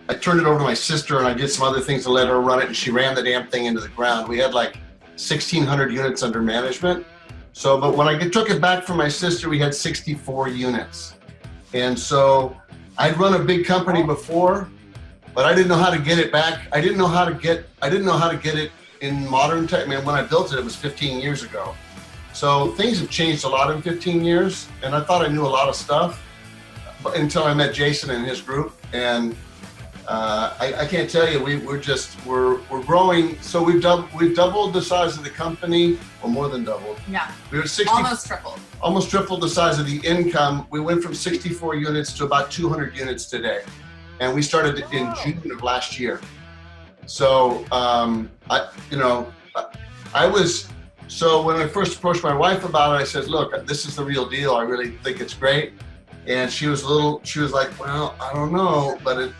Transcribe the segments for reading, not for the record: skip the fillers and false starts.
I turned it over to my sister, and I did some other things to let her run it, and she ran the damn thing into the ground. We had like 1,600 units under management. So, but when I took it back from my sister, we had 64 units. And so I'd run a big company before, but I didn't know how to get it back. I didn't know how to get it in modern tech. I mean, when I built it, it was 15 years ago. So things have changed a lot in 15 years, and I thought I knew a lot of stuff until I met Jason and his group. And I can't tell you, we're growing. So we've doubled the size of the company, or more than doubled. Yeah. We were almost tripled the size of the income. We went from 64 units to about 200 units today, and we started in June of last year. So So when I first approached my wife about it, I said, "Look, this is the real deal. I really think it's great." And she was like, "Well, I don't know," but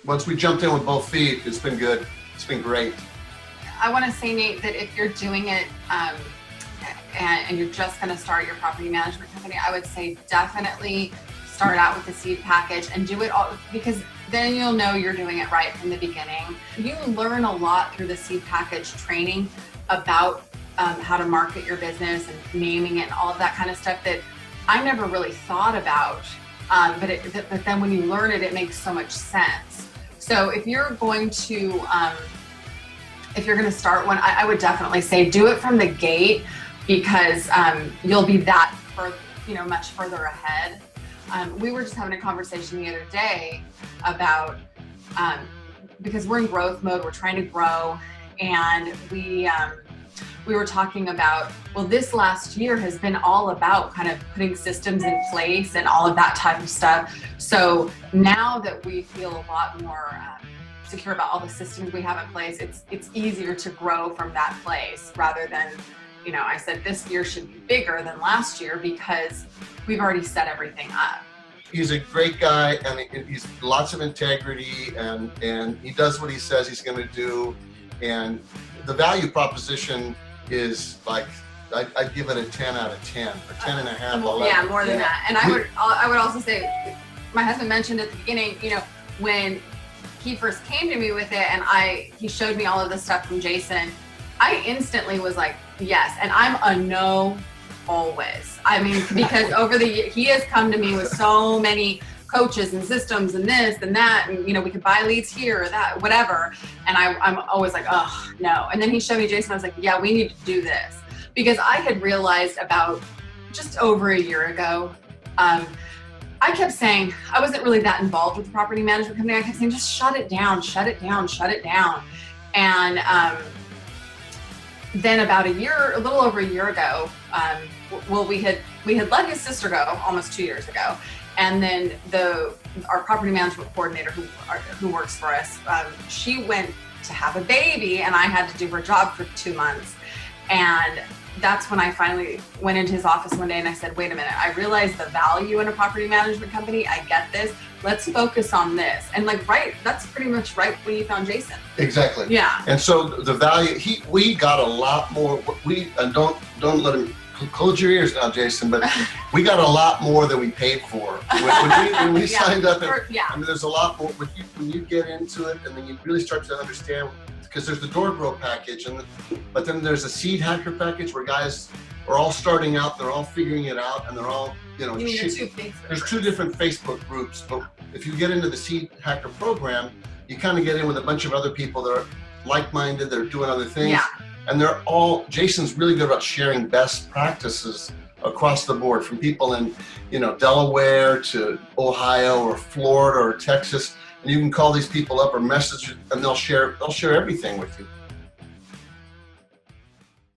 once we jumped in with both feet, it's been good. It's been great. I want to say, Nate, that if you're doing it and you're just going to start your property management company, I would say definitely start out with the seed package and do it all, because then you'll know you're doing it right from the beginning. You learn a lot through the seed package training about how to market your business and naming it and all of that kind of stuff that I never really thought about. But then when you learn it, it makes so much sense. So if you're going to start one, I would definitely say do it from the gate, because you'll be much further ahead. We were just having a conversation the other day about, because we're in growth mode, we're trying to grow, and we were talking about, well, this last year has been all about kind of putting systems in place and all of that type of stuff. So now that we feel a lot more secure about all the systems we have in place, it's easier to grow from that place, rather than, I said this year should be bigger than last year because we've already set everything up. He's a great guy, and he's lots of integrity, and he does what he says he's going to do. And the value proposition is like, I'd give it a 10 out of 10, or 10 and a half. 11. Yeah, more than that. And I would also say, my husband mentioned at the beginning, when he first came to me with it and he showed me all of this stuff from Jason, I instantly was like, yes. And I'm a no always. I mean, because over the years, he has come to me with so many coaches and systems and this and that, and we could buy leads here or that, whatever. And I'm always like, oh no. And then he showed me Jason. I was like, yeah, we need to do this, because I had realized about just over a year ago, I kept saying I wasn't really that involved with the property management company. I kept saying, just shut it down, shut it down, shut it down. And then about a little over a year ago, we had let his sister go almost 2 years ago. And then our property management coordinator who works for us, she went to have a baby, and I had to do her job for 2 months. And that's when I finally went into his office one day and I said, wait a minute, I realize the value in a property management company. I get this. Let's focus on this. And that's pretty much right when you found Jason. Exactly. Yeah. And so the value, we got a lot more. Don't let him close your ears now, Jason, but we got a lot more than we paid for. When we signed up, I mean, there's a lot more. When you get into it, and then you really start to understand, because there's the DoorGrow package, but then there's a seed hacker package where guys are all starting out, they're all figuring it out, and they're all, there's 2 different Facebook groups. But if you get into the seed hacker program, you kind of get in with a bunch of other people that are like-minded, that are doing other things. Yeah. And Jason's really good about sharing best practices across the board, from people in, Delaware to Ohio or Florida or Texas. And you can call these people up or message, and they'll share everything with you.